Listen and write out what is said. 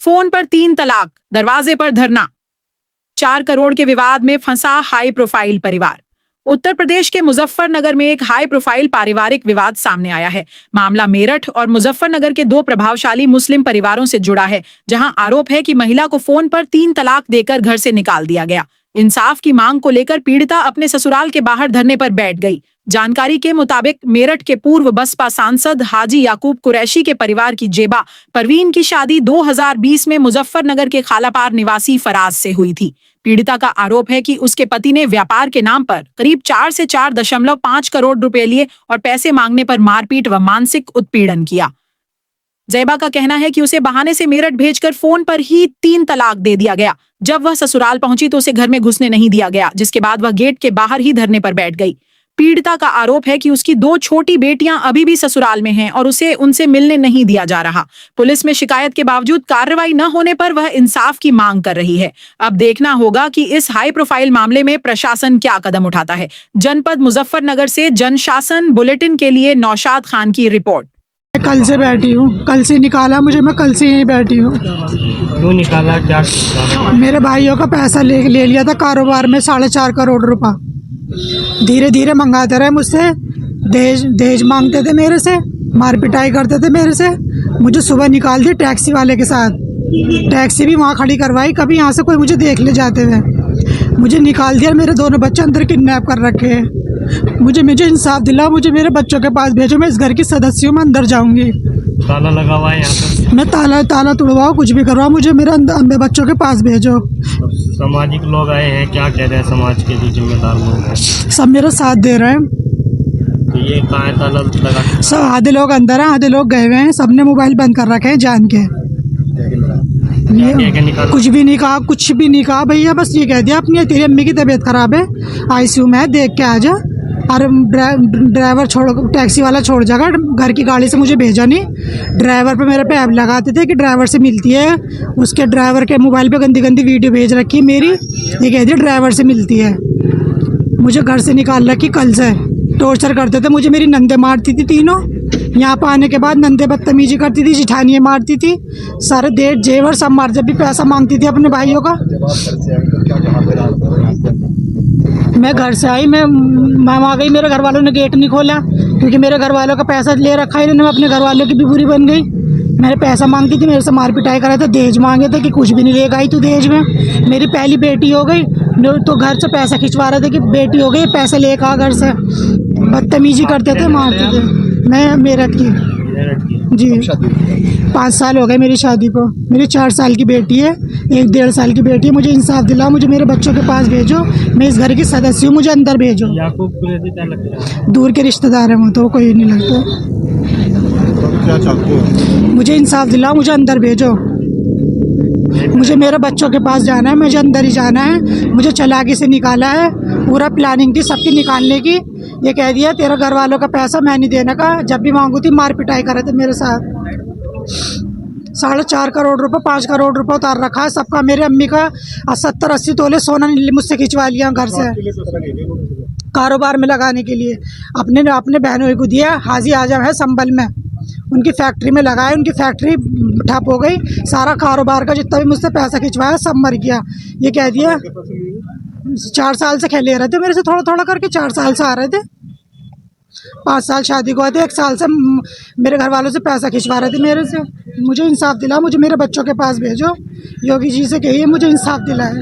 Phone पर 3 तलाक, दरवाजे पर धरना। 4 करोड़ के विवाद में फंसा हाई प्रोफाइल परिवार। उत्तर प्रदेश के मुजफ्फरनगर में एक हाई प्रोफाइल पारिवारिक विवाद सामने आया है। मामला मेरठ और मुजफ्फरनगर के 2 प्रभावशाली मुस्लिम परिवारों से जुड़ा है, जहां आरोप है कि महिला को फोन पर 3 तलाक देकर घर से निकाल दिया गया। इंसाफ की मांग को लेकर पीड़िता अपने ससुराल के बाहर धरने पर बैठ गई। जानकारी के मुताबिक मेरठ के पूर्व बसपा सांसद हाजी याकूब कुरैशी के परिवार की जेबा परवीन की शादी 2020 में मुजफ्फरनगर के खालापार निवासी फराज से हुई थी। पीड़िता का आरोप है कि उसके पति ने व्यापार के नाम पर करीब 4 से 4.5 करोड़ रुपए लिए और पैसे मांगने पर मारपीट व मानसिक उत्पीड़न किया। जैबा का कहना है कि उसे बहाने से मेरठ भेजकर फोन पर ही 3 तलाक दे दिया गया। जब वह ससुराल पहुंची तो उसे घर में घुसने नहीं दिया गया, जिसके बाद वह गेट के बाहर ही धरने पर बैठ गई। पीड़िता का आरोप है कि उसकी 2 छोटी बेटियां अभी भी ससुराल में हैं और उसे उनसे मिलने नहीं दिया जा रहा। पुलिस में शिकायत के बावजूद कार्रवाई न होने पर वह इंसाफ की मांग कर रही है। अब देखना होगा कि इस हाई प्रोफाइल मामले में प्रशासन क्या कदम उठाता है। जनपद मुजफ्फरनगर से जनशासन बुलेटिन के लिए नौशाद खान की रिपोर्ट। कल से बैठी हूँ, कल से निकाला मुझे, मैं कल से यहीं बैठी हूँ। क्यों निकाला, क्या? मेरे भाइयों का पैसा ले लिया था कारोबार में 4.5 करोड़ रुपया। धीरे धीरे मंगाते रहे मुझसे, दहेज मांगते थे मेरे से, मार पिटाई करते थे मेरे से। मुझे सुबह निकाल दिया टैक्सी वाले के साथ, टैक्सी भी वहाँ खड़ी करवाई, कभी यहाँ से कोई मुझे देख ले जाते हुए। मुझे निकाल दिया, मेरे दोनों बच्चे अंदर किडनैप कर रखे हैं। मुझे इंसाफ दिला, मुझे मेरे बच्चों के पास भेजो, मैं इस घर की सदस्य हूँ, मैं अंदर जाऊंगी। ताला लगा हुआ है यहाँ पे। मैं ताला तोड़वाओ, कुछ भी करवाओ, मुझे मेरे अंदर बच्चों के पास भेजो। सामाजिक लोग आए हैं, क्या कह रहे हैं? समाज के जो जिम्मेदार लोग हैं सब मेरा साथ दे रहे हैं। तो ये कहाँ है ताला लगा? सब आधे लोग अंदर हैं, आधे लोग गए हुए हैं। सबने मोबाइल बंद कर रखे हैं जान के। कुछ भी नहीं कहा, कुछ भी नहीं कहा भैया, बस ये कह दिया अपनी तेरी अम्मी की तबीयत खराब है, आईसीयू में है, देख के आ जा। और ड्राइवर टैक्सी वाला छोड़ जाएगा, घर की गाड़ी से मुझे भेजा नहीं। ड्राइवर पे मेरे पे ऐप लगाते थे कि ड्राइवर से मिलती है, उसके ड्राइवर के मोबाइल पे गंदी गंदी वीडियो भेज रखी है मेरी, ये कहती है ड्राइवर से मिलती है। मुझे घर से निकाल रखी कल से, टॉर्चर करते थे मुझे। मेरी नंदे मारती थी तीनों, यहाँ पर आने के बाद नंदे बदतमीजी करती थी, जिठानियाँ मारती थी, सारे देर जेवर सब मार, जब भी पैसा मांगती थी अपने भाइयों का। मैं घर से आई, मैं आ गई, मेरे घर वालों ने गेट नहीं खोला क्योंकि मेरे घर वालों का पैसा ले रखा है इन्होंने। अपने घर वालों की भी बुरी बन गई। मैंने पैसा मांगती थी, मेरे से मार पिटाई करा था, दहेज मांगे थे कि कुछ भी नहीं लेगा आई तू दहेज में। मेरी पहली बेटी हो गई तो घर से पैसा खिंचवा रहे थे कि बेटी हो गई पैसे लेकर आ घर से। बदतमीजी करते थे, मारते थे। मैं मेरठ की जी, 5 साल हो गए मेरी शादी को। मेरी 4 साल की बेटी है, 1.5 साल की बेटी है। मुझे इंसाफ दिलाओ, मुझे मेरे बच्चों के पास भेजो, मैं इस घर की सदस्य हूँ, मुझे अंदर भेजो। याकूब कुरैशी क्या लगता है? दूर के रिश्तेदार हैं वो, तो कोई नहीं लगता। क्या चाहते हो? मुझे इंसाफ दिलाओ, मुझे अंदर भेजो, मुझे मेरे बच्चों के पास जाना है, मुझे अंदर ही जाना है। मुझे चालाकी से निकाला है, पूरा प्लानिंग थी सबकी निकालने की। ये कह दिया तेरा घर वालों का पैसा मैं नहीं देने का, जब भी मांगू थी मार पिटाई कर रहे थे मेरे साथ। 4.5 करोड़ रुपए, 5 करोड़ रुपए उतार रखा है सबका। मेरे अम्मी का 70-80 तोले सोना मुझसे खिंचवा लिया घर से, कारोबार में लगाने के लिए। अपने बहनों को दिया। हाजी आजम है संभल में, उनकी फैक्ट्री में लगाए, उनकी फैक्ट्री ठप हो गई। सारा कारोबार का जितना भी मुझसे पैसा खिंचवाया सब मर गया। ये कह दिया 4 साल से खेले रहे थे मेरे से, थोड़ा थोड़ा करके 4 साल से आ रहे थे। 5 साल शादी को आए थे, 1 साल से मेरे घर वालों से पैसा खिंचवा रहे थे मेरे से। मुझे इंसाफ दिला, मुझे मेरे बच्चों के पास भेजो। योगी जी से कहिए मुझे इंसाफ दिलाए।